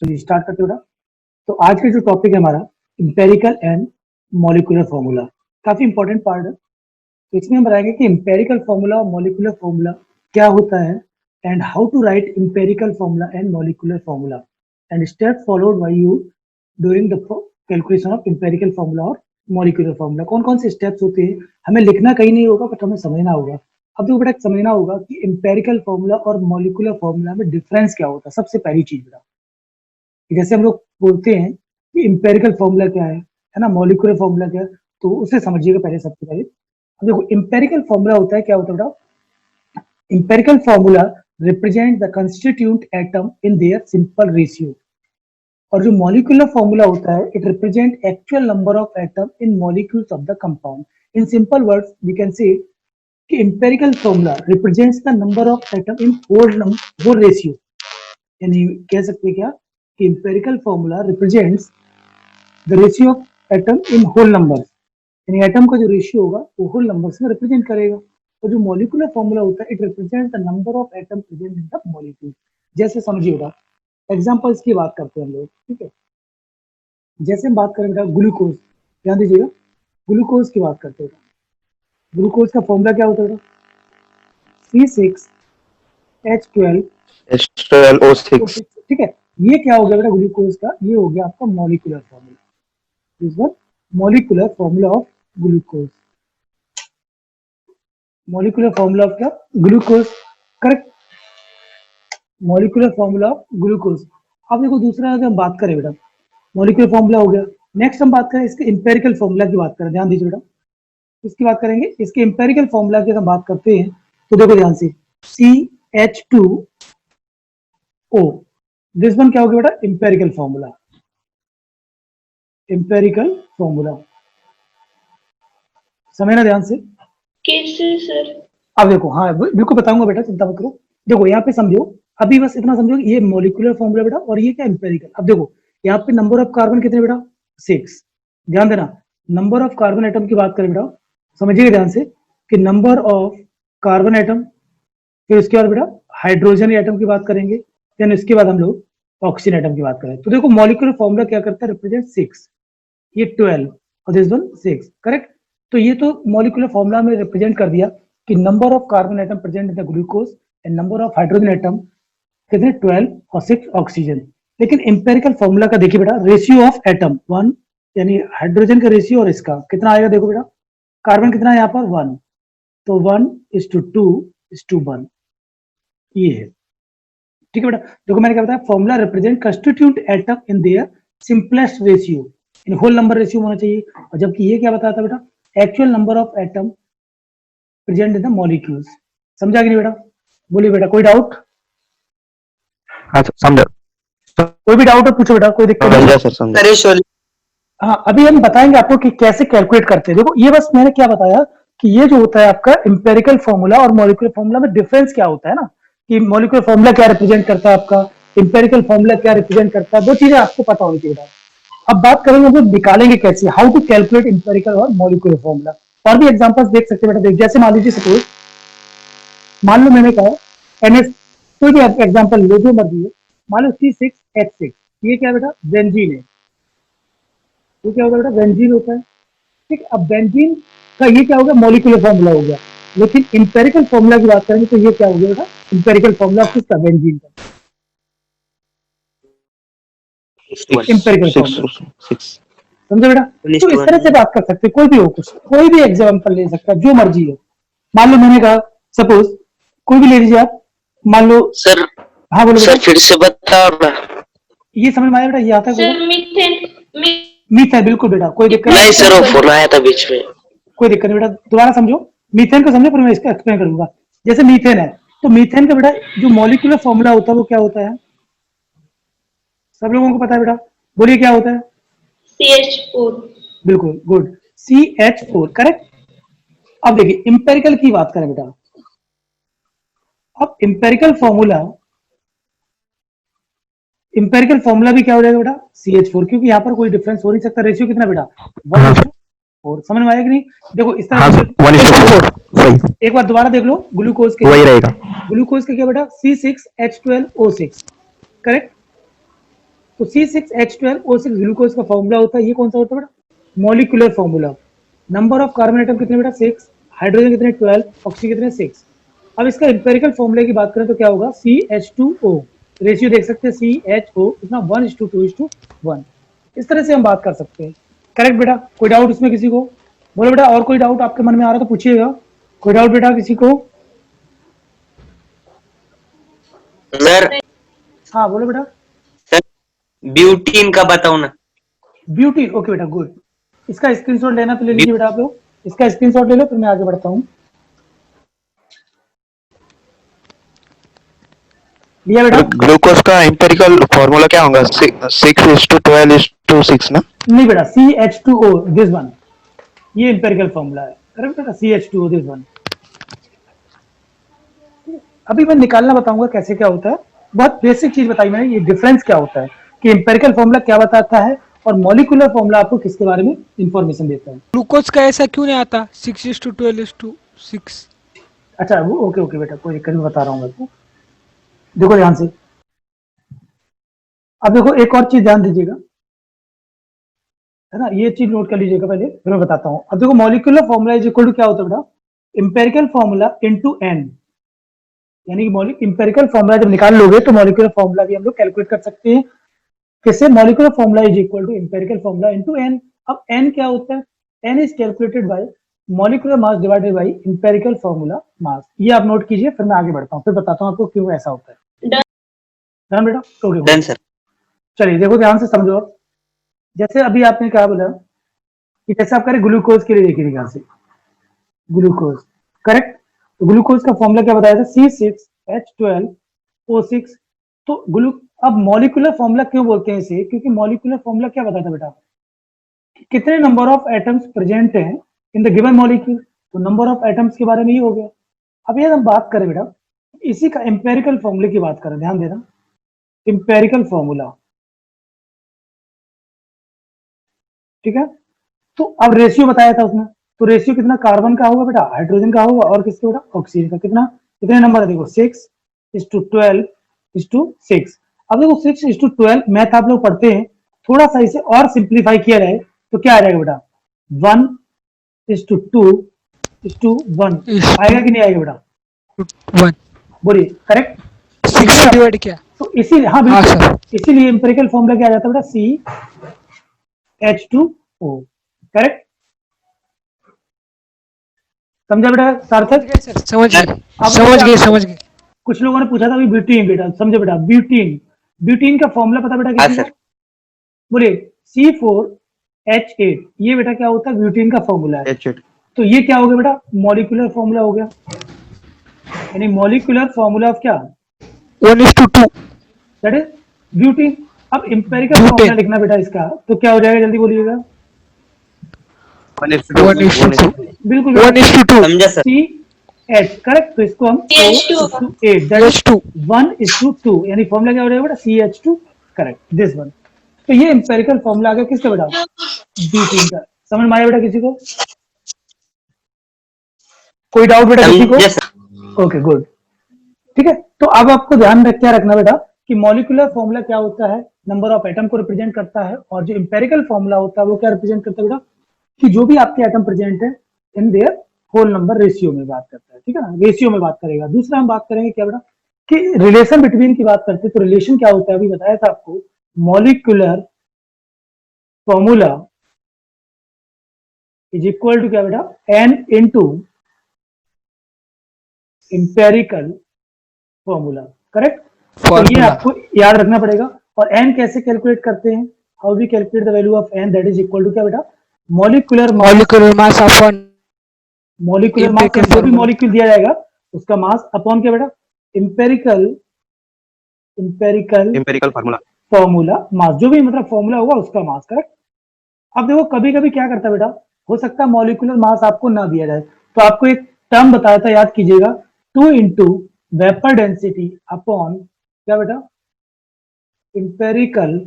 चलिए स्टार्ट करते बेटा। तो आज का जो टॉपिक है हमारा इंपेरिकल एंड मॉलिक्यूलर फॉर्मूला, काफी इंपॉर्टेंट पार्ट है। तो इसमें हम बताएंगे कि इंपेरिकल फॉर्मूला और मॉलिक्यूलर फॉर्मूला क्या होता है and how to write empirical formula and molecular formula and step followed by you during the calculation of empirical formula और मॉलिक्यूलर फॉर्मूला। कौन कौन से स्टेप्स होते हैं, हमें लिखना कहीं नहीं होगा बट हमें समझना होगा। अब देखो बेटा, समझना होगा कि इंपेरिकल फॉर्मूला और मॉलिक्यूलर फॉर्मूला में डिफरेंस क्या होता है। सबसे पहली चीज बेटा, जैसे हम लोग बोलते हैं कि इंपेरिकल फॉर्मूला क्या है ना, मॉलिक्यूलर फॉर्मूला क्या है, तो उसे समझिएगा पहले। सबसे पहले अब देखो इंपेरिकल फॉर्मूला होता है, क्या होता है बेटा, empirical formula represent the constituent atom in their simple ratio. और जो मॉलिक्यूलर फॉर्मूला होता है, it represent actual number of atom in molecules of the compound. In simple words we can say कि empirical formula represents the number of atom in whole ratio. यानी कह सकते हैं क्या कि empirical formula represents the ratio of atom in whole number, यानी atom का जो रेशियो होगा वो होल नंबर्स में रिप्रेजेंट करेगा। और जो मॉलिक्यूलर फॉर्मूला होता है, it represent the number of atom present in the molecule. जैसे समझिएगा, एग्जांपल्स की बात करते हैं हम लोग, ठीक है। जैसे हम बात करेंगे ग्लूकोज, ध्यान दीजिएगा, ग्लूकोज की बात करते हैं। ग्लूकोज का फॉर्मूला क्या होता है? C6H12O6, ठीक है। ये क्या हो गया बेटा ग्लूकोज का? ये हो गया आपका molecular formula. This one molecular formula of glucose. Molecular formula of क्या? Glucose, correct. Molecular formula of glucose. अब देखो दूसरा अगर हम बात करें बेटा, मॉलिक्यूलर फॉर्मूला हो गया। नेक्स्ट हम बात करें इसके इंपेरिकल फॉर्मूला की बात करें, ध्यान दीजिए बेटा, इसकी बात करेंगे। इसके इंपेरिकल फॉर्मूला की हम बात करते हैं तो देखो ध्यान से, CH2O, दिस वन क्या हो गया बेटा? Empirical formula. इंपेरिकल फॉर्मूला समझना ध्यान से। कैसे सर? अब देखो, हाँ बिल्कुल बताऊंगा बेटा, चिंता मत करो। देखो यहाँ पे समझो, अभी बस इतना समझो, ये मॉलिक्यूलर फॉर्मूला बेटा और ये क्या इंपेरिकल। अब देखो यहाँ पे नंबर ऑफ कार्बन कितने बेटा? 6। ध्यान देना, नंबर ऑफ कार्बन एटम की बात करें बेटा, समझिएगा ध्यान से कि नंबर ऑफ कार्बन एटम, फिर उसके बाद बेटा हाइड्रोजन एटम की बात करेंगे, देन इसके बाद हम लोग ऑक्सीजन एटम की बात करें। तो देखो मॉलिक्यूलर फॉर्मूला क्या करता है? रिप्रेजेंट 6, ये 12 और दिस वन 6, करेक्ट। तो ये तो मॉलिक्यूलर फॉर्मूला में रिप्रेजेंट कर दिया कि number of carbon atom present in the glucose and number of hydrogen atom कितने? 12 और 6 ऑक्सीजन। लेकिन इंपेरिकल फॉर्मूला का देखिए बेटा, रेशियो ऑफ एटम 1, यानी हाइड्रोजन का रेशियो और इसका कितना आएगा? देखो बेटा, कार्बन कितना है यहाँ पर? 1, तो 1:2:1, ये है, ठीक है बेटा। देखो मैंने क्या बताया, formula represent constituent atom in their simplest ratio, in whole number ratio होना चाहिए। और जबकि ये क्या बताता बेटा? Actual number of atom present in the molecules. समझा कि नहीं बेटा? बोलिए बेटा, कोई डाउट? हाँ समझा। कोई भी डाउट है पूछो बेटा, कोई दिक्कत नहीं। समझा सर, समझा। हाँ, अभी हम बताएंगे आपको कि कैसे कैलकुलेट करते हैं। देखो ये बस मैंने क्या बताया कि ये जो होता है आपका इंपेरिकल फॉर्मूला और मॉलिक्यूलर फॉर्मूला में डिफरेंस क्या होता है ना, कि मॉलिक्यूलर फॉर्मूला क्या रिप्रेजेंट करता है आपका, इंपेरिकल फॉर्मूला क्या रिप्रेजेंट करता है, दो चीजें आपको पता होनी चाहिए। अब बात करेंगे हम लोग निकालेंगे कैसे, हाउ टू कैलकुलेट इंपेरिकल और मॉलिक्यूलर फॉर्मूला। और भी एग्जांपल्स देख सकते हैं बेटा, जैसे मान लीजिए सपोज, मान लो मैंने कहा NH, कोई भी एग्जांपल लो जो मर्जी है, मान लो C6H6, ये क्या बेटा? बेंजीन है। ये क्या होगा बेटा? बेंजीन होता है, ठीक। अब बेंजीन का ये क्या होगा? मॉलिक्यूलर फॉर्मूला हो गया। लेकिन इंपेरिकल फॉर्मूला की बात करेंगे तो ये क्या हो गया बेटा? इंपेरिकल फॉर्मूला किसका? बेंजीन का। इंपेरिकल फॉर्मूला, समझे बेटा? तो इस तरह से बात कर सकते, कोई भी हो, कुछ कोई भी एग्जांपल ले सकता है, जो मर्जी हो। मान लो मैंने कहा सपोज, कोई भी ले लीजिए आप, मान लो सर। हाँ बोलो सर बेटा, फिर से बताओ ना। ये समझ में आया बेटा? ये आता है सर मीथेन। मीथेन, बिल्कुल बेटा, कोई दिक्कत नहीं सर, वो फोन आया था बीच में। कोई दिक्कत नहीं बेटा, दोबारा समझो। मीथेन को समझो, फिर मैं इसका एक्सप्लेन करूंगा। जैसे मीथेन है, तो मीथेन का बेटा जो मॉलिक्यूलर फॉर्मूला होता है वो क्या होता है? सब लोगों को पता है बेटा, बोलिए क्या होता है? CH4। बिल्कुल, गुड, CH4, करेक्ट। अब देखिए इंपेरिकल की बात करें बेटा, अब इंपेरिकल फॉर्मूला भी क्या हो जाएगा बेटा? CH4, क्योंकि यहाँ पर कोई डिफरेंस हो नहीं सकता। रेशियो कितना बेटा? 1:4। समझ में आया कि नहीं? देखो इस तरह से 1:4 एक बार दोबारा देख लो, ग्लूकोज के वही रहेगा। ग्लूकोज का क्या बेटा? C6H12O6, correct. तो C6H12O6 ग्लूकोज का फॉर्मूला होता है, ये कौन सा होता है बेटा? Molecular formula. Number of carbon atom कितने बेटा? 6, हाइड्रोजन कितने? 12, ऑक्सीजन कितने? 6। अब इसका इंपेरिकल फॉर्मूले की बात करें तो क्या होगा? CH2O, रेशियो देख सकते हैं CHO कितना? 1:2:1। इस तरह से हम बात कर सकते हैं। करेक्ट बेटा? कोई डाउट इसमें किसी को? बोलो बेटा, और कोई डाउट आपके मन में आ रहा तो पूछिएगा। कोई डाउट बेटा किसी को? सर हाँ बोलो बेटा। सर ब्यूटीन का बताओ ना। ब्यूटी, ओके बेटा, गुड। इसका स्क्रीनशॉट लेना तो ले लीजिए बेटा आप लोग, इसका स्क्रीनशॉट ले लो, फिर मैं आगे बढ़ता हूँ। लिया बेटा? ग्लूकोज का एम्पिरिकल फॉर्मूला क्या होगा? 6:12:6 ना? नहीं बेटा, CH2O दिस वन, ये एम्पिरिकल फॉर्मूला है। करेक्ट बेटा? CH2O this one. अभी मैं निकालना बताऊंगा कैसे क्या होता है। बहुत बेसिक चीज बताई मैंने, ये डिफरेंस क्या होता है कि एम्पिरिकल फॉर्मूला क्या बताता है और मॉलिक्यूलर फॉर्मूला आपको किसके बारे में इंफॉर्मेशन देता है। ग्लूकोज का ऐसा क्यों नहीं आता 6:12:6? अच्छा वो ओके ओके बेटा, कोई दिक्कत नहीं, बता रहा हूँ मैं आपको। देखो ध्यान से, अब देखो एक और चीज ध्यान दीजिएगा, है ना, ये चीज नोट कर लीजिएगा पहले, फिर मैं बताता हूँ। अब देखो molecular formula is equal to क्या होता है बेटा? एम्पिरिकल फॉर्मूला इनटू n, यानी कि एम्पिरिकल फॉर्मूला जब निकाल लोगे तो मॉलिक्यूलर फॉर्मूला भी हम लोग कैलकुलेट कर सकते हैं। किससे? Molecular formula is equal to empirical formula into n। अब n क्या होता है? n is calculated by molecular mass divided by empirical formula mass. ये आप नोट कीजिए, फिर मैं आगे बढ़ता हूँ, फिर बताता हूँ आपको क्यों ऐसा होता है। डन बेटा? Okay done sir. चलिए देखो ध्यान से समझो। अब जैसे अभी आपने क्या बोला कि जैसे आप करें ग्लूकोज के लिए, देखिए ध्यान से, ग्लूकोज, करेक्ट? तो ग्लूकोज का फॉर्मूला क्या बताया था? C6H12O6। तो अब मॉलिक्यूलर फॉर्मूला क्यों बोलते हैं इसे? क्योंकि मॉलिक्यूलर फॉर्मूला क्या बताता है बेटा? कितने नंबर ऑफ एटम्स प्रेजेंट हैं इन द गिवन मॉलिक्यूल। तो नंबर ऑफ एटम्स के बारे में ये हो गया। अब ये हम बात करें बेटा, इसी का एम्पेरिकल फॉर्मूले की बात करें, ध्यान देना, एम्पेरिकल फॉर्मूला, ठीक है? तो अब रेशियो बताया था उसने, तो रेशियो कितना? कार्बन का होगा बेटा, हाइड्रोजन का होगा, और किसके बेटा? ऑक्सीजन का। कितना? कितने नंबर है? देखो 6:12:6। अब देखो 6:12 मैथ आप लोग पढ़ते हैं, थोड़ा सा इसे और सिंप्लीफाई किया जाए तो क्या आ जाएगा बेटा? 1:2:1 आएगा कि नहीं आएगा बेटा? 1 बोलिए, करेक्ट? 6 से डिवाइड किया। तो इसी, हाँ हाँ बिल्कुल, सर। इसीलिए एम्पिरिकल फॉर्मूला क्या आ जाता है बेटा? CH2O, correct? समझा बेटा सार्थक? समझ गए अब समझ गए। कुछ लोगों ने पूछा था अभी ब्यूटीन बेटा, समझे बेटा? ब्यूटीन, ब्यूटीन का फॉर्मूला पता बेटा हाँ किसी को? सर। बोलिए, C4H8, ये बेटा क्या होता है? ब्यूटीन का फॉर्मूला है। H8। तो ये क्या हो गया बेटा? मॉलिक्यूलर फॉर्मूला हो गया, यानी मॉलिक्यूलर फॉर्मूला ऑफ क्या? 1:2 दैट इज ब्यूटीन। अब एम्पिरिकल ब्यूटेन। फॉर्मूला लिखना बेटा इसका, तो क्या हो जाएगा? जल्दी बोलिएगा। 1:2 बिल्कुल 1:2 समझा सर। CH, correct? तो इसको हम CH2 दैट इज H2 1:2, यानी फॉर्मूला क्या हो जाएगा बेटा? CH2, correct, this one. तो ये एम्पिरिकल फॉर्मूला आ गया किसका बेटा? ब्यूटीन का। समझ में आया बेटा किसी को? कोई डाउट बेटा किसी को? समझा सर। ओके गुड, ठीक है। तो अब आपको ध्यान रख क्या रखना बेटा कि मॉलिक्यूलर फॉर्मूला क्या होता है? नंबर ऑफ एटम को रिप्रेजेंट करता है, और जो एम्पिरिकल फॉर्मूला होता है वो क्या रिप्रेजेंट करता है बेटा? कि जो भी आपके एटम प्रेजेंट है in their whole number ratio में बात करता है, ठीक है ना? रेशियो में बात करेगा। दूसरा हम बात करेंगे क्या बेटा कि रिलेशन बिटवीन की बात करते हैं। तो रिलेशन क्या होता है? अभी बताया था आपको, molecular formula is equal to क्या बेटा? n into empirical formula, correct? तो ये फॉर्मूला आपको याद रखना पड़ेगा। और n कैसे कैलकुलेट करते हैं? How we calculate the value of n, that is equal to क्या बेटा? Molecular mass upon molecular mass, Empirical जो भी formula। मॉलिक्यूल दिया जाएगा उसका मास अपॉन क्या बेटा? Empirical empirical formula. Formula mass, जो भी मतलब फॉर्मूला होगा उसका मास, करेक्ट? अब देखो कभी कभी क्या करता है बेटा, हो सकता है मॉलिक्यूलर मास आपको ना दिया जाए, तो आपको एक टर्म बताया था, याद कीजिएगा, 2 इंटू वेपर डेंसिटी अपॉन क्या बेटा? Empirical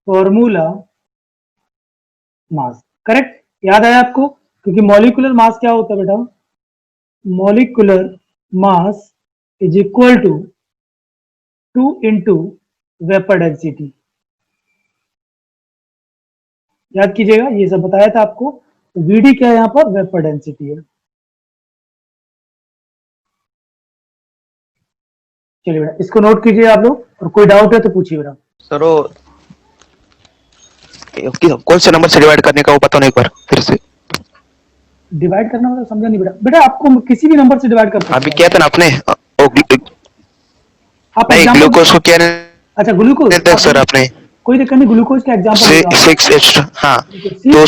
formula mass, correct? याद आया आपको? क्योंकि मॉलिक्यूलर मास क्या होता है बेटा? Molecular mass is equal to 2 into vapour density. याद कीजिएगा, ये सब बताया था आपको। वीडी क्या है यहाँ पर? वेपर डेंसिटी है। चलिए बेटा, इसको नोट कीजिए आप लोग, और कोई डाउट है तो पूछिए बेटा। सर वो कौन से नंबर से डिवाइड करने का वो बताओ ना एक बार फिर से। डिवाइड करना मतलब समझा नहीं बेटा। बेटा आपको किसी भी नंबर से डिवाइड कर सकते अभी हैं। किया था ना आपने आप नहीं, एग्जाम्पल, ग्लूकोज को क्या अच्छा ग्लूकोज, नहीं था सर आपने? कोई दिक्कत नहीं, ग्लूकोज का एग्जाम्पल 6H, हाँ तो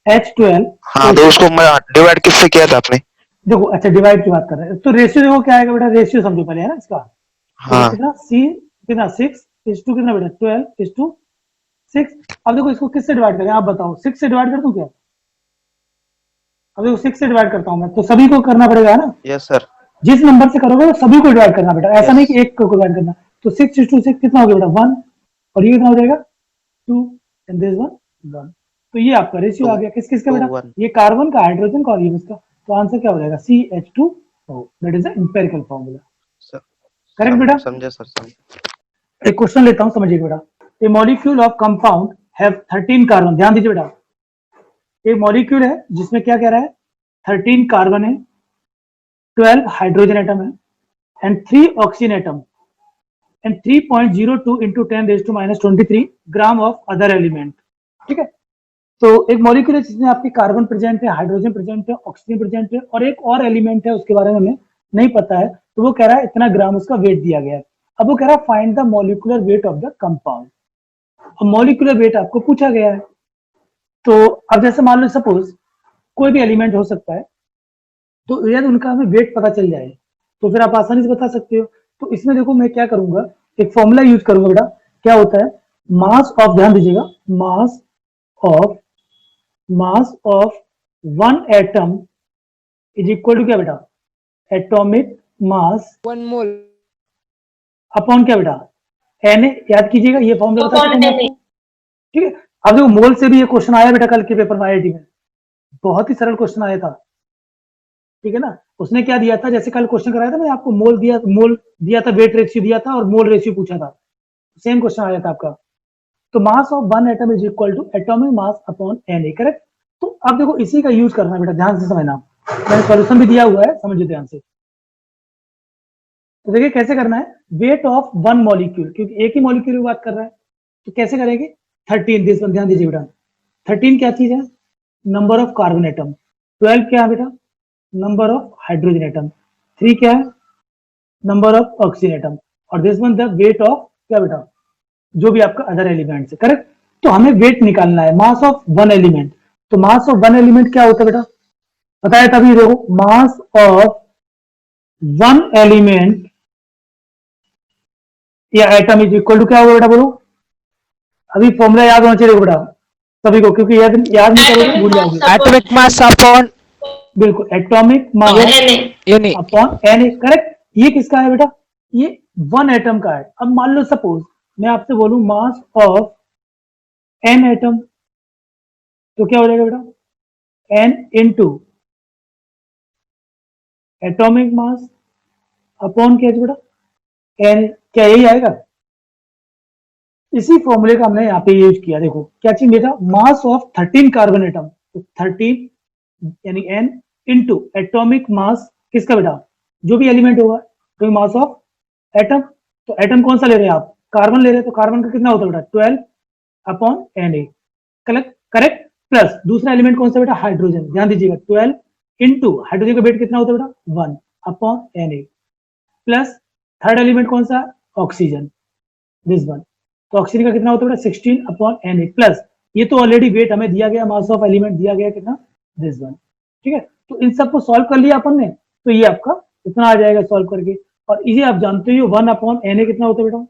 H12। हाँ तो उसको डिवाइड किससे किया था आपने? देखो, अच्छा डिवाइड की बात कर रहे हैं तो रेशियो देखो क्या आएगा बेटा, रेशियो समझो पहले है ना इसका। तो हाँ कितना सी, कितना 6:2, कितना बेटा 12:6। अब देखो इसको किससे डिवाइड करें आप बताओ, 6 से डिवाइड कर दूं क्या? अब देखो 6 से डिवाइड करता हूं मैं, तो सभी को करना पड़ेगा ना। Yes sir. जिस नंबर से करोगे वो सभी को डिवाइड करना बेटा, ऐसा Yes. नहीं कि एक को डिवाइड करना। तो 6:6 कितना हो गया बेटा 1, और ये कितना हो जाएगा 2, एंड दिस 1। तो ये आपका रेशियो आ गया किस किस का 2, बेटा? 1। ये कार्बन का, हाइड्रोजन का और ये इसका। तो आंसर क्या हो जाएगा? CH2O। That is the empirical formula. Correct बेटा? समझे सर, समझे। एक क्वेश्चन लेता हूं, समझिए बेटा। A molecule of compound have 13 carbon. ध्यान दीजिए बेटा, एक मॉलिक्यूल है जिसमें क्या कह रहा है, 13 कार्बन है, 12 हाइड्रोजन एटम है, and 3 oxygen atom, and 3.02 into 10⁻23 gram of other element. ठीक है, तो एक मॉलिक्यूल है जिसमें आपके कार्बन प्रेजेंट है, हाइड्रोजन प्रेजेंट है, ऑक्सीजन प्रेजेंट है, और एक और एलिमेंट है उसके बारे में हमें नहीं पता है। तो वो कह रहा है इतना ग्राम उसका वेट दिया गया है। अब वो कह रहा है find the molecular weight of the compound. अब मॉलिक्यूलर वेट आपको पूछा गया है। तो अब जैसे मान लो सपोज कोई भी एलिमेंट हो सकता है, तो यदि उनका हमें वेट पता चल जाए तो फिर आप आसानी से बता सकते हो। तो इसमें देखो मैं क्या करूंगा, एक फॉर्मूला यूज करूंगा बेटा। क्या होता है? मास ऑफ, ध्यान दीजिएगा, mass of one atom is equal to क्या बेटा? एटॉमिक मास 1 मोल अपॉन क्या बेटा? Na। याद कीजिएगा, ये फॉर्मूला बता Upon चुका मैं Na। आपको। ठीक है, अब देखो मोल से भी ये क्वेश्चन आया बेटा कल के पेपर में, IIT में बहुत ही सरल क्वेश्चन आया था। ठीक है ना, उसने क्या दिया था, जैसे कल क्वेश्चन कराया था मैंने आपको, मोल दिया था, वेट रेशियो दिया था और मोल रेशियो पूछा था, सेम क्वेश्चन आया था आपका। तो mass of one atom is equal to atomic mass upon Na। Correct? तो अब देखो इसी का यूज करना बेटा, ध्यान से समझना। मैंने सॉल्यूशन भी दिया हुआ है, समझिए ध्यान से। तो देखिए कैसे करना है, वेट ऑफ वन मॉलिक्यूल, क्योंकि एक ही मॉलिक्यूल की बात कर रहा है, तो कैसे करेंगे? 13, दिस वन, ध्यान दीजिए बेटा। 13 क्या चीज है? Number of carbon atom. 12 क्या है बेटा? Number of hydrogen atom. 3 क्या है? Number of oxygen atom. और this one the weight of क्या बेटा? जो भी आपका अदर एलिमेंट है। करेक्ट? तो हमें वेट निकालना है, मास ऑफ वन एलिमेंट। तो मास ऑफ वन एलिमेंट क्या होता है बेटा? बताया तभी, देखो मास ऑफ वन एलिमेंट या एटम इज इक्वल टू क्या होगा बेटा, बोलो। अभी फॉर्मूला याद होना चाहिए बेटा सभी को, क्योंकि याद नहीं करोगे तो भूल जाओगे। एटॉमिक मास अपॉन बिल्कुल, atomic mass Na upon Na। Correct? ये किसका है बेटा? ये वन एटम का है। अब मान लो सपोज मैं आपसे बोलूं मास ऑफ एन एटम, तो क्या हो जाएगा बेटा? N into atomic mass upon क्या है बेटा? एन। क्या यही आएगा? इसी फॉर्मूले का हमने यहाँ पे यूज किया। देखो क्या चीज बेटा, मास ऑफ 13 कार्बन एटम, तो 13 यानी एन इंटू एटॉमिक मास किसका बेटा? जो भी एलिमेंट होगा, तो मास ऑफ एटम। तो एटम कौन सा ले रहे हैं आप? कार्बन ले रहे हैं, तो कार्बन का कितना होता है बेटा? 12 अपॉन Na। करेक्ट? प्लस दूसरा एलिमेंट कौन सा बेटा? हाइड्रोजन। ध्यान दीजिएगा, 12 इंटू हाइड्रोजन का वेट कितना होता है बेटा? 1 upon Na। Plus third element कौन सा? Oxygen, this one. तो ऑक्सीजन का कितना होता है बेटा? 16 अपॉन Na। प्लस ये तो ऑलरेडी वेट हमें दिया गया, मास ऑफ एलिमेंट दिया गया कितना? This one. ठीक है, तो इन सबको सॉल्व कर लिया अपन ने, तो ये आपका इतना आ जाएगा सॉल्व करके। और इसे आप जानते हो 1 अपॉन Na कितना होता है बेटा?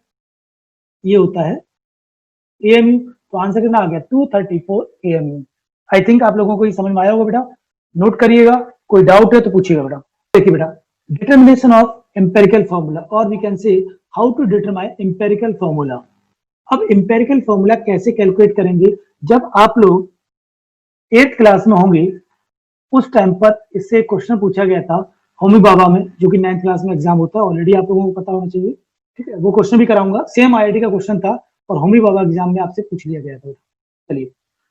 ये होता है AMU। तो आंसर कितना आ गया? 234 AMU। आई थिंक आप लोगों को ये समझ में आया होगा बेटा, नोट करिएगा, कोई डाउट है तो पूछिएगा बेटा। देखिए बेटा, डिटर्मिनेशन ऑफ एम्पेरिकल फॉर्मूला, और we can say how to determine empirical formula. अब एम्पेरिकल फॉर्मूला कैसे कैलकुलेट करेंगे? जब आप लोग 8th क्लास में होंगे उस टाइम पर इससे क्वेश्चन पूछा गया था होमी बाबा में, जो कि 9th क्लास में एग्जाम होता है, ऑलरेडी आप लोगों को पता होना चाहिए। ठीक है, वो क्वेश्चन भी कराऊंगा, सेम आईआईटी का क्वेश्चन था और होमी बाबा एग्जाम में आपसे पूछ लिया गया था। चलिए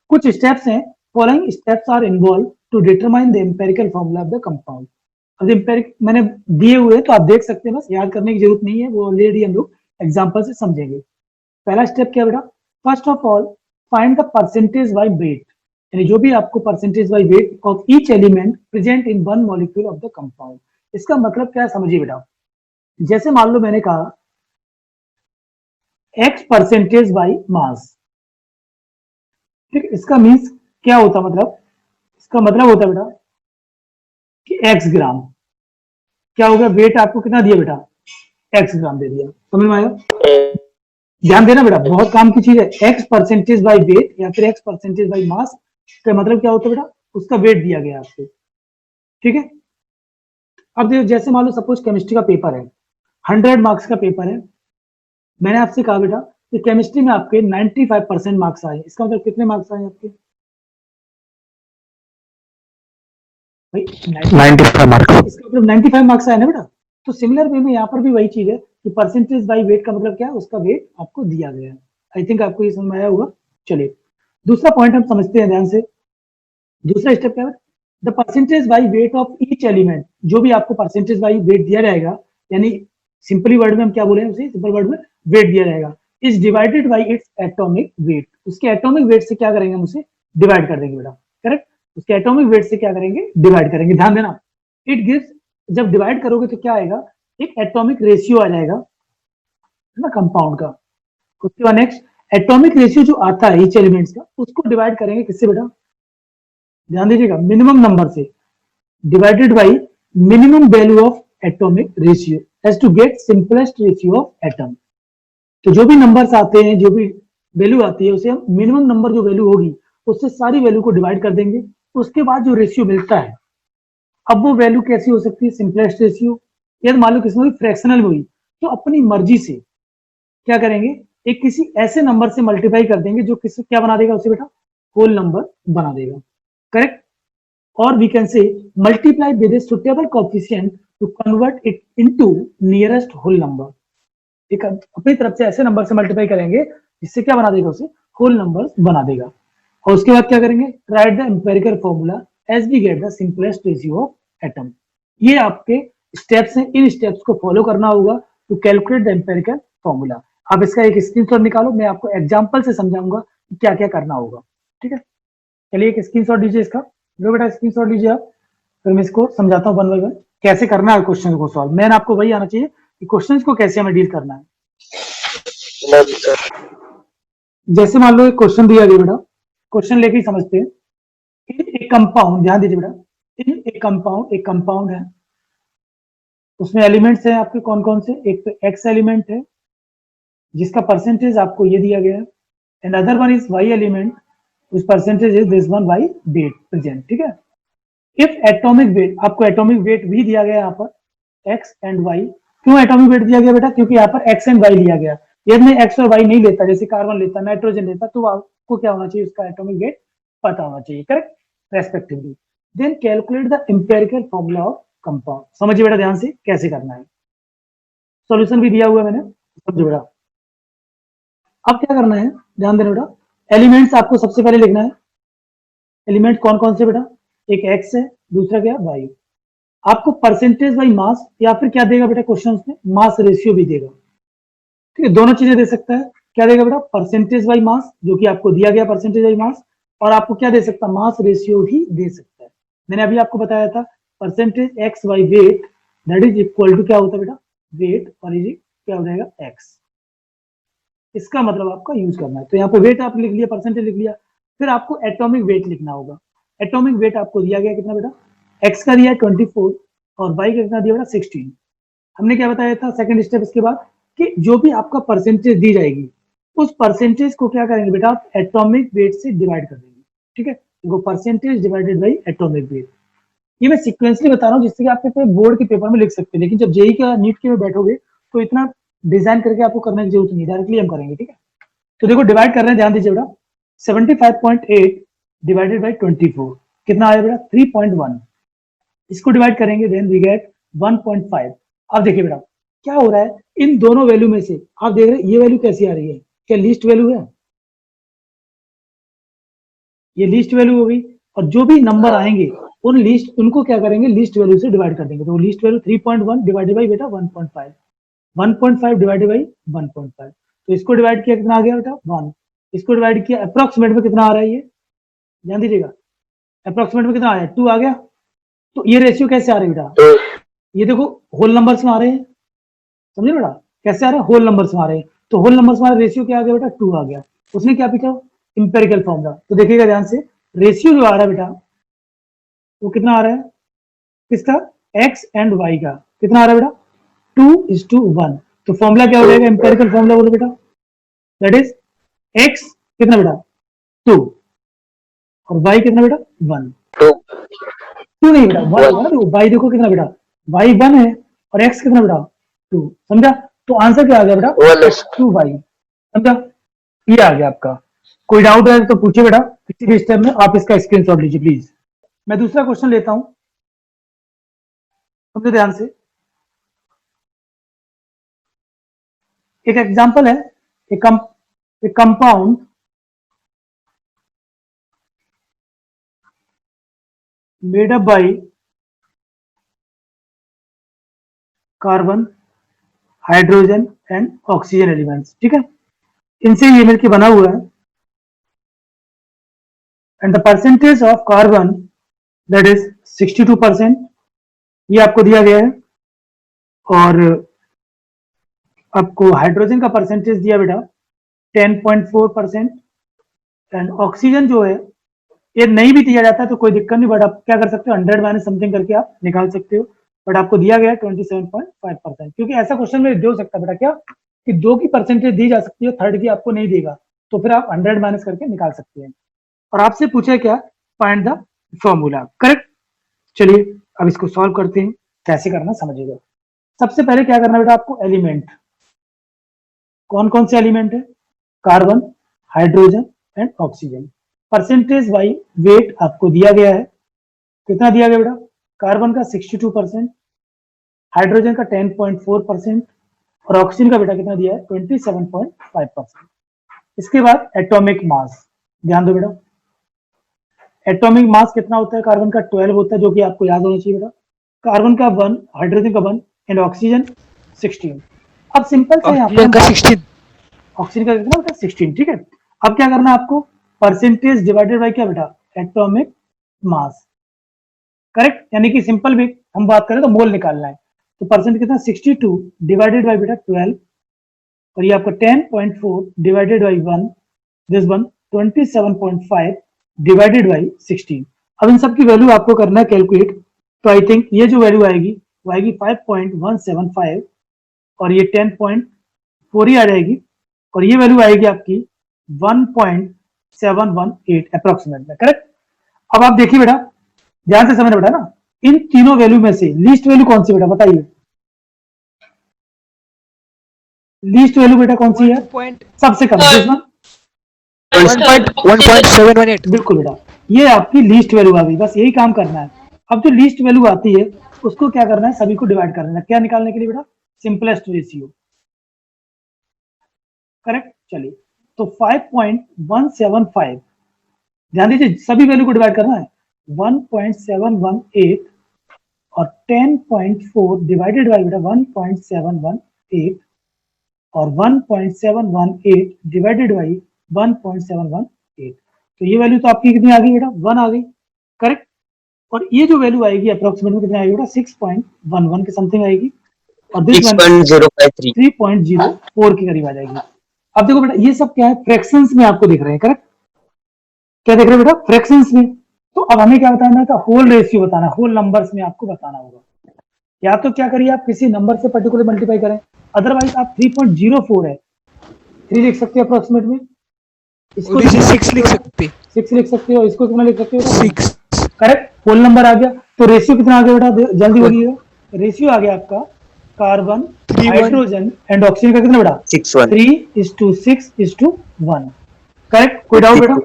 कुछ स्टेप्स हैं, following steps are involve to determine the empirical formula of the compound. अब एम्पेरिक मैंने दिए हुए हैं तो आप देख सकते हैं, बस याद करने की जरूरत नहीं है, वो ऑलरेडी हम लोग एग्जाम्पल से समझेंगे। पहला स्टेप क्या बेटा, first of all find the percentage by weight, यानी जो भी आपको percentage by weight of each element present in one molecule of the compound. इसका मतलब क्या है समझिए बेटा, जैसे मान लो मैंने कहा x परसेंटेज बाय मास, ठीक है, इसका मीन्स क्या होता, मतलब इसका मतलब होता है बेटा कि x ग्राम, क्या हो गया, वेट आपको कितना दिया बेटा, x ग्राम दे दिया, समझ में आया। ध्यान देना बेटा, बहुत काम की चीज है, x परसेंटेज बाय वेट या फिर x परसेंटेज बाय मास का मतलब क्या होता है बेटा, उसका वेट दिया गया आपको, ठीक है। अब देखो जैसे मान लो सपोज केमिस्ट्री का पेपर है, 100 मार्क्स का पेपर है, मैंने आपसे कहा बेटा कि केमिस्ट्री में आपके 95% मार्क्स आए, इसका मतलब कितने मार्क्स आए आपके भाई, 95 मार्क्स। इसका मतलब 95 मार्क्स आए ना बेटा। तो सिमिलर वे में यहाँ पर भी वही चीज है कि परसेंटेज बाय वेट का मतलब क्या है, उसका वेट आपको दिया गया है। आई थिंक आपको ये समझ में आया होगा। चलिए दूसरा पॉइंट हम समझते हैं ध्यान से। दूसरा स्टेप क्या है, the percentage by weight of each element, जो भी आपको परसेंटेज बाय वेट दिया जाएगा, यानी सिंपली वर्ड में हम क्या बोले उसे, सिंपल वर्ड में वेट दिया जाएगा, is divided by its atomic weight, उसके एटॉमिक वेट से क्या करेंगे हम उसे डिवाइड कर देंगे बेटा, करेक्ट, उसके एटॉमिक वेट से क्या करेंगे डिवाइड करेंगे। ध्यान देना, इट गिव्स, जब डिवाइड करोगे तो क्या आएगा, एक एटॉमिक रेशियो आ जाएगा है ना कंपाउंड का। उसके बाद नेक्स्ट एटॉमिक रेशियो जो आता है ईच एलिमेंट्स का, उसको डिवाइड करेंगे किससे बेटा, ध्यान दीजिएगा, मिनिमम नंबर से, divided by minimum value of atomic ratio as to get simplest ratio of atom. तो जो भी नंबर्स आते हैं, जो भी वैल्यू आती है, उसे हम मिनिमम नंबर जो वैल्यू होगी उससे सारी वैल्यू को डिवाइड कर देंगे, उसके बाद जो रेशियो मिलता है, अब वो वैल्यू कैसी हो सकती है, सिंपलेस्ट रेशियो, या मान लो किसी में फ्रैक्शनल में हुई तो अपनी मर्जी से क्या करेंगे, एक किसी ऐसे नंबर से मल्टीप्लाई कर देंगे जो किसी क्या बना देगा उसे बेटा, होल नंबर बना देगा, करेक्ट। और we can say multiply with a suitable coefficient to convert it into nearest whole number, ठीक है, अपनी तरफ से ऐसे नंबर से मल्टीप्लाई करेंगे जिससे क्या बना देगा, उसे होल नंबर बना देगा। और उसके बाद क्या करेंगे, write the empirical formula as we get the simplest ratio of atom. ये आपके स्टेप्स हैं, इन स्टेप्स को फॉलो करना होगा to calculate the empirical formula. आप इसका एक स्क्रीनशॉट निकालो, मैं आपको एग्जांपल से समझाऊंगा कि क्या क्या करना होगा, ठीक है। चलिए एक स्क्रीनशॉट लीजिए इसका, जो बेटा स्क्रीनशॉट लीजिए आप, फिर मैं इसको समझाता हूँ वन बाय वन कैसे करना है क्वेश्चन को सॉल्व। मैन आपको वही आना चाहिए कि क्वेश्चन को कैसे हमें डील करना है। जैसे मान लो एक क्वेश्चन दिया गया बेटा, क्वेश्चन लेके ही समझते हैं। इन एक कंपाउंड, ध्यान दीजिए बेटा, इन एक कंपाउंड है, उसमें एलिमेंट्स हैं आपके कौन कौन से, एक तो एक्स एलिमेंट है जिसका परसेंटेज आपको ये दिया गया है, and other one is Y element, उस percentage is this one by weight present, ठीक है। इफ एटॉमिक वेट, आपको एटॉमिक वेट भी दिया गया यहाँ पर एक्स एंड वाई। क्यों एटॉमिक वेट दिया गया बेटा, क्योंकि यहाँ पर एक्स एंड वाई लिया गया, यदि मैं एक्स और वाई नहीं लेता, जैसे कार्बन लेता, नाइट्रोजन लेता, तो आपको क्या होना चाहिए, उसका एटॉमिक वेट पता होना चाहिए, correct, respectively. Then calculate the empirical formula of compound. समझिए बेटा ध्यान से कैसे करना है, सॉल्यूशन भी दिया हुआ है मैंने, समझो बेटा। अब क्या करना है, ध्यान देना बेटा, एलिमेंट्स आपको सबसे पहले लिखना है। एलिमेंट कौन कौन से बेटा, एक एक्स है, दूसरा क्या वाई। आपको परसेंटेज बाई मास या फिर क्या देगा बेटा क्वेश्चन में, मास रेशियो भी देगा, ठीक है, दोनों चीजें दे सकता है। क्या देगा बेटा, परसेंटेज बाई मास, जो कि आपको दिया गया परसेंटेज बाई मास, और आपको क्या दे सकता है, मास रेशियो भी दे सकता है। मैंने अभी आपको बताया था percentage x by weight that is equal to क्या होता है बेटा, वेट, और ये क्या हो जाएगा एक्स। इसका मतलब आपका यूज करना है, तो यहाँ पे वेट आप लिख लिया, परसेंटेज लिख लिया, फिर आपको एटॉमिक वेट लिखना होगा। एटॉमिक वेट आपको दिया गया कितना बेटा, एक्स का दिया 24 और वाई का कितना दिया बेटा 16। हमने क्या बताया था सेकंड स्टेप इसके बाद, कि जो भी आपका परसेंटेज दी जाएगी उस परसेंटेज को क्या करेंगे बेटा, आप एटॉमिक वेट से डिवाइड कर देंगे, ठीक है। देखो percentage divided by atomic weight, ये मैं सीक्वेंसली बता रहा हूँ जिससे कि आपके बोर्ड के पेपर में लिख सकते हैं, लेकिन जब जेई का नीट के में बैठोगे तो इतना डिजाइन करके आपको करने की जरूरत नहीं, डायरेक्टली हम करेंगे, ठीक है। तो देखो डिवाइड कर रहे हैं, ध्यान दीजिए बेटा, 75.8 डिवाइडेड बाई 24 कितना आया बेटा 3.1। इसको डिवाइड करेंगे देन वी गेट 1.5। अब देखिए बेटा क्या हो रहा है इन दोनों वैल्यू में से आप देख रहे हैं ये वैल्यू कैसी आ रही है, क्या लीस्ट वैल्यू है, ये लीस्ट वैल्यू हो गई। और जो भी नंबर आएंगे उन लीस्ट उनको क्या करेंगे लीस्ट वैल्यू से डिवाइड कर देंगे। तो लीस्ट वैल्यू 3.1 डिवाइडेड बाई बेटा 1.5, 1.5 डिवाइडेड बाई 1.5, तो इसको डिवाइड किया कितना आ गया बेटा 1, इसको डिवाइड किया अप्रोक्सीमेट में कितना आ रहा है ये ध्यान दीजिएगा, अप्रोक्सीमेट में कितना आया 2 आ गया। तो ये रेशियो कैसे आ रही है बेटा, तो ये देखो होल नंबर्स में आ रहे हैं, समझे बेटा कैसे आ रहे हैं, होल नंबर्स में आ रहे हैं। तो होल नंबर्स में रेशियो क्या आ गया बेटा 2 आ गया। उसने क्या पूछा इंपेरिकल फॉर्मूला, तो देखिएगा ध्यान से रेशियो जो आ रहा है बेटा वो कितना आ रहा है किसका, x एंड y का कितना आ रहा है बेटा 2:1। तो फॉर्मूला क्या हो जाएगा इंपेरिकल फॉर्मूला बोलो बेटा, दैट इज x कितना बेटा 2 और y कितना बेटा 1, तो 2 नहीं बेटा 1 है ना, तो y देखो कितना बेटा y 1 है और x कितना बेटा 2, समझा। तो आंसर क्या आ गया बेटा 2y, समझा, ये आ गया आपका। कोई डाउट है तो पूछिए बेटा, किसी भी स्टेप में आप इसका स्क्रीनशॉट लीजिए प्लीज। मैं दूसरा क्वेश्चन लेता हूं, समझो ध्यान से। एक एग्जांपल है, एक compound made up by carbon hydrogen and oxygen elements, ठीक है, इनसे ये मिलकर बना हुआ है। And the percentage of carbon that is 62%, ये आपको दिया गया है। और आपको हाइड्रोजन का परसेंटेज दिया बेटा 10.4%। एंड ऑक्सीजन जो है ये नहीं भी दिया जाता है तो कोई दिक्कत नहीं, बट आप क्या कर सकते हो 100 माइनस समथिंग करके आप निकाल सकते हो। बट आपको दिया गया है 27.5%, क्योंकि ऐसा क्वेश्चन में हो सकता है बेटा क्या कि 2 की परसेंटेज दी जा सकती है, थर्ड की आपको नहीं देगा, तो फिर आप 100 माइनस करके निकाल सकते हैं। और आपसे पूछे क्या फाइंड द फॉर्मूला, करेक्ट। चलिए अब इसको सॉल्व करते हैं, कैसे करना समझिएगा। सबसे पहले क्या करना बेटा आपको, एलिमेंट कौन कौन से एलिमेंट है, carbon hydrogen and oxygen. Percentage by wait आपको दिया गया है, कितना दिया गया बेटा, कार्बन का 62%, हाइड्रोजन का 10.4% और ऑक्सीजन का बेटा कितना दिया है 27.5%। इसके बाद एटॉमिक मास, ध्यान दो बेटा एटॉमिक मास कितना होता है, कार्बन का 12 होता है, जो कि आपको याद होना चाहिए बेटा। कार्बन का 1, हाइड्रोजन का 1 एंड ऑक्सीजन 16। अब सिंपल से यहाँ ऑक्सीजन का 16, ऑक्सीजन का कितना बेटा 16, ठीक है। अब क्या करना है आपको, परसेंटेज डिवाइडेड बाय क्या बेटा एटॉमिक मास, करेक्ट, यानी कि सिंपल भी हम बात करें तो मोल निकालना है। तो परसेंट कितना 62 डिवाइडेड बाय बेटा 12 और ये आपका 10.4 divided by 1, this one 27.5 divided by 16। अब इन सब की वैल्यू आपको करना है कैलकुलेट। तो आई थिंक ये जो वैल्यू आएगी वो आएगी 5.175 और ये 10.4 ही आ जाएगी और ये वैल्यू आएगी आपकी 1.718 अप्रोक्सीमेट में, करेक्ट। अब आप देखिए बेटा ध्यान से समझना बेटा ना, इन तीनों वैल्यू में से लीस्ट वैल्यू कौन सी बेटा बताइए, लीस्ट वैल्यू बेटा कौन सी है, सबसे कम, दिस वन 1.718। बिल्कुल बेटा, ये आपकी लीस्ट वैल्यू आ गई, बस यही काम करना है। अब जो लीस्ट वैल्यू आती है उसको क्या करना है, सभी को डिवाइड करना है, क्या निकालने के लिए बेटा सिंपलेस्ट रेशियो, करेक्ट। चलिए तो 5.175, ध्यान दीजिए सभी वैल्यू को डिवाइड करना है, 1.718 और 10.4 डिवाइडेड बाय बेटा 1.718 और 1.718 डिवाइडेड बाई 1.718, तो ये वैल्यू तो आपकी कितनी आ गई बेटा 1 आ गई, करेक्ट। और ये जो वैल्यू आएगी अप्रोक्सीमेट में कितनी आएगी बेटा 6.11 के समथिंग आएगी और दिस 6.053 3.04 के करीब आ जाएगी। अब देखो बेटा ये सब क्या है, फ्रैक्शंस में आपको दिख रहे हैं, करेक्ट, क्या देख रहे हैं बेटा फ्रैक्शंस में। तो अब हमें क्या बताना है, तो होल रेशियो बताना है, होल नंबर्स में आपको बताना होगा। या तो क्या करिए आप किसी नंबर से पर्टिकुलर मल्टीप्लाई करें, अदरवाइज आप 3.04 है 3 लिख सकते हैं अप्रोक्सीमेट में, इसको और इसे 6 लिख सकते, 6 लिख सकते हो, इसको कितना लिख सकते हो 6। करेक्ट, होल नंबर आ गया। तो रेशियो कितना आ गया बेटा जल्दी बोलिएगा, रेशियो आ गया आपका कार्बन 3:1 हाइड्रोजन एंड ऑक्सीजन का कितना बेटा 6:1 3:6:1, करेक्ट। कोई डाउट बेटा,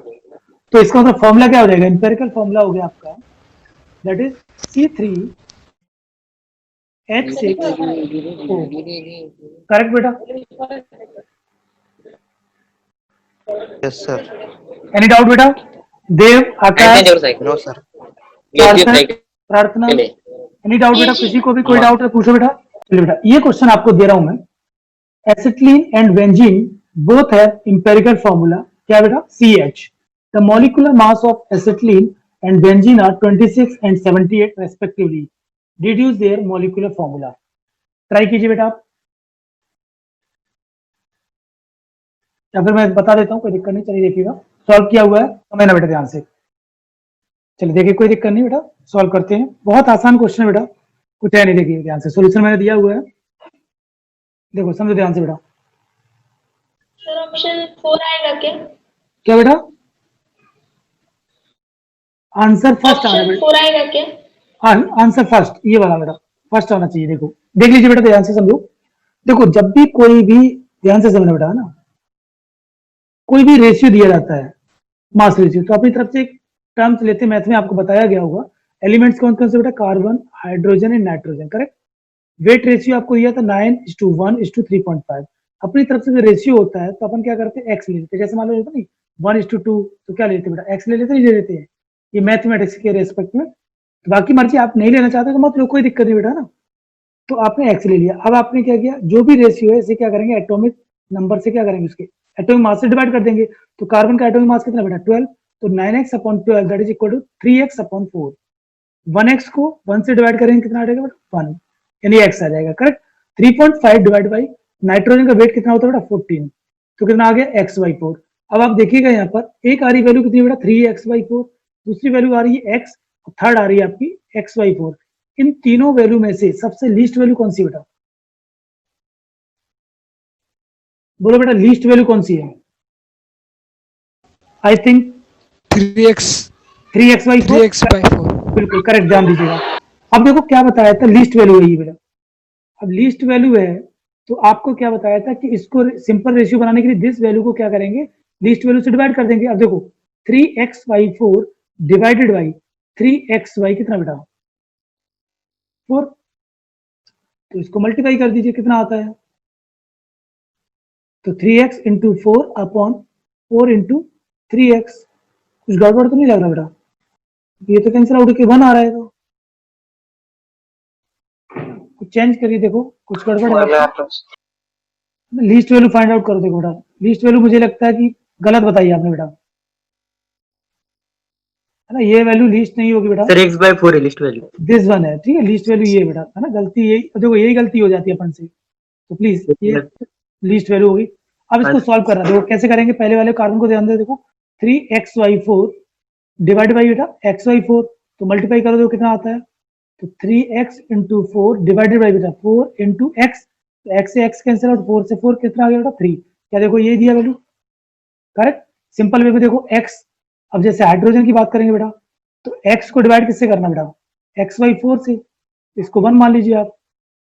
तो इसका मतलब फॉर्मूला क्या हो जाएगा, इंपेरिकल फॉर्मूला हो गया आपका that is C3 H6O। Correct बेटा? Yes sir. एनी डाउट बेटा? Dev, Akash, no sir. Prarthana, any doubt बेटा? किसी को भी कोई डाउट है पूछो बेटा। चलिए बेटा, ये क्वेश्चन आपको दे रहा हूं मैं। Acetylene and benzene both have empirical formula, क्या बेटा? CH। The molecular mass of acetylene and benzene are 26 and 78 respectively. Deduce their molecular formula. Try कीजिए बेटा आप, या फिर मैं बता देता हूँ, कोई दिक्कत नहीं। चलिए देखिएगा, सॉल्व किया हुआ है, समझना बेटा ध्यान से। चलिए देखिए, कोई दिक्कत नहीं बेटा, सॉल्व करते हैं। बहुत आसान क्वेश्चन है बेटा, कुछ है नहीं। देखिए ध्यान से, सोल्यूशन मैंने दिया हुआ है, देखो समझो ध्यान से बेटा। सर ऑप्शन 4 आएगा क्या? क्या बेटा? आंसर फर्स्ट आना ऑप्शन बेटा, 4 आएगा क्या? आंसर फर्स्ट, ये वाला बेटा फर्स्ट आना चाहिए। देखो देख लीजिए बेटा, ध्यान से समझो। देखो जब भी कोई भी, ध्यान से समझना बेटा, है ना, कोई भी रेशियो दिया जाता है, मास रेशियो, तो अपनी तरफ से एक टर्म्स लेते, मैथ में आपको बताया गया होगा। एलिमेंट्स कौन कौन से बेटा? Carbon, hydrogen and nitrogen, correct. Weight ratio आपको दिया था 9:1:3.5। अपनी तरफ से जो रेशियो होता है, तो अपन क्या करते हैं? एक्स ले लेते हैं। जैसे मान लो नहीं 1:2, तो क्या लेते हैं बेटा? एक्स ले लेते, नहीं ले लेते हैं? ये मैथमेटिक्स के रेस्पेक्ट में। तो बाकी मर्जी, आप नहीं लेना चाहते तो मत लो, कोई दिक्कत नहीं बेटा, ना। तो आपने एक्स ले लिया। अब आपने क्या किया? जो भी रेशियो है इसे क्या करेंगे? एटॉमिक नंबर से क्या करेंगे? उसके एटॉमिक मास से डिवाइड कर देंगे। तो कार्बन का एटॉमिक मास कितना बेटा? 12। तो 9x/12 that is equal to 3x/4। 1x को 1 से डिवाइड करेंगे, कितना आ जाएगा बेटा? 1, यानी x आ जाएगा, करेक्ट। 3.5 डिवाइड बाई नाइट्रोजन का वेट कितना होता है बेटा? 14। तो कितना आ गया? x/4। अब आप देखिएगा यहाँ पर एक आ रही वैल्यू कितनी बेटा? 3x/4। दूसरी वैल्यू आ रही है x, थर्ड आ रही है आपकी x/4। इन तीनों वैल्यू में से सबसे लीस्ट वैल्यू कौन सी बेटा? बोलो बेटा, लीस्ट वैल्यू कौन सी है? I think 3x 3x/4। 3x/4। बिल्कुल करेक्ट, ध्यान दीजिएगा। अब देखो क्या बताया था, लीस्ट वैल्यू है ये बेटा। अब लीस्ट वैल्यू है, तो आपको क्या बताया था कि इसको सिंपल रेशियो बनाने के लिए दिस वैल्यू को क्या करेंगे? लीस्ट वैल्यू से डिवाइड कर देंगे। अब देखो 3x/4 डिवाइडेड बाई 3x/, कितना बेटा? 4। तो इसको मल्टीप्लाई कर दीजिए, कितना आता है? तो 3x into 4 upon 4 into 3x। कुछ गड़बड़ तो नहीं लग रहा बेटा? ये तो कैंसिल आउट होकर 1 आ रहा है, तो कुछ चेंज करिए, देखो कुछ गड़बड़ है। लीस्ट वैल्यू फाइंड आउट करो। देखो बेटा, लीस्ट वैल्यू मुझे लगता है कि गलत बताई आपने बेटा, है ना। ये वैल्यू लीस्ट नहीं होगी बेटा, सर x/4 है लिस्ट वैल्यू। दिस वन है, ठीक है। लीस्ट वैल्यू ये बेटा, है ना। गलती यही, देखो यही गलती हो जाती है अपन से, तो प्लीज ये लीस्ट वैल्यू होगी। अब इसको सॉल्व करना, देखो कैसे करेंगे। पहले वाले कार्बन को ध्यान दे, देखो 3x/4 डिवाइड बाई बेटा x/4, तो मल्टीप्लाई करो, देखो कितना आता है? तो 3x इंटू 4 डिवाइडेड बाई बेटा 4 इंटू x। तो x से x कैंसिल आउट, 4 से 4 कितना आ गया बेटा? 3। क्या देखो ये दिया वैल्यू, करेक्ट। सिंपल वे में देखो x, अब जैसे हाइड्रोजन की बात करेंगे बेटा, तो x को डिवाइड किससे करना बेटा? x/4 से। इसको 1 मान लीजिए आप,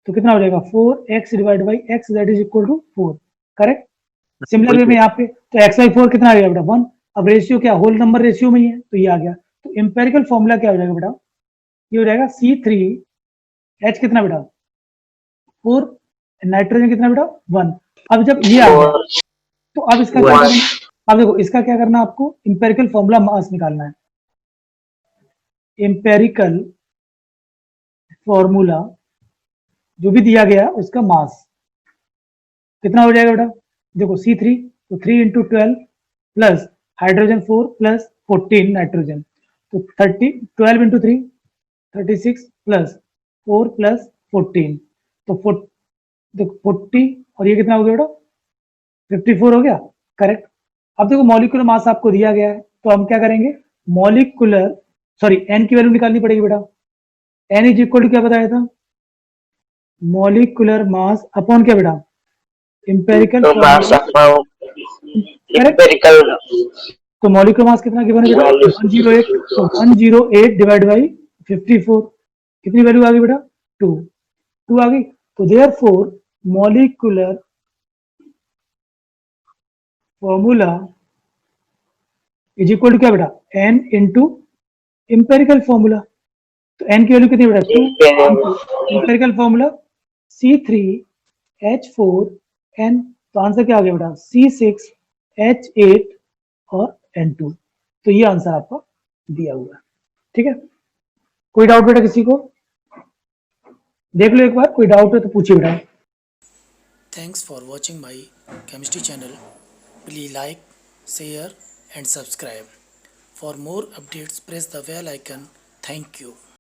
तो कितना हो जाएगा? 4x divide by x that is equal to 4, correct. Similar way में यहाँ पे तो x/4 कितना आ गया बेटा? 1। अब रेशियो क्या? होल नंबर रेशियो में ही है, तो ये आ गया। तो एम्पेरिकल फॉर्मूला क्या हो जाएगा बेटा? ये हो जाएगा C3H कितना बेटा? 4, नाइट्रोजन कितना बेटा? 1। अब जब ये आ गया, तो अब इसका क्या करना? अब देखो इसका क्या करना, आपको एम्पेरिकल फॉर्मूला मास निकालना है। एम्पेरिकल फॉर्मूला जो भी दिया गया उसका मास कितना हो जाएगा बेटा? देखो C3, तो 3 into 12 plus hydrogen 4 plus 14 nitrogen, तो 12 इंटू 3 36 प्लस 4 प्लस 14, तो 40, और ये कितना हो गया बेटा? 54 हो गया, करेक्ट। अब देखो मॉलिक्यूलर मास आपको दिया गया है, तो हम क्या करेंगे? मॉलिक्यूलर, सॉरी एन की वैल्यू निकालनी पड़ेगी बेटा। एन इज इक्वल टू क्या बताया था? मॉलिक्यूलर मास अपॉन क्या बेटा? एम्पेरिकल, तो मॉलिक्यूलर मास कितना गिवन है बेटा? 108। तो 108 डिवाइड बाई 54, कितनी वैल्यू आ गई बेटा? 2 आ गई। तो therefore molecular formula is equal to क्या बेटा? n into empirical formula. तो एन की वैल्यू कितनी बेटा? ठीक है। 2। एम्पेरिकल फॉर्मूला C3H4N, तो आंसर क्या आ गया बेटा? C6H8 और N2। तो ये आंसर आपका दिया हुआ है। ठीक है, कोई डाउट बेटा किसी को? देख लो एक बार, कोई डाउट है तो पूछिए बेटा। Thanks for watching my chemistry channel. Please like, share and subscribe. For more updates, press the bell icon. Thank you.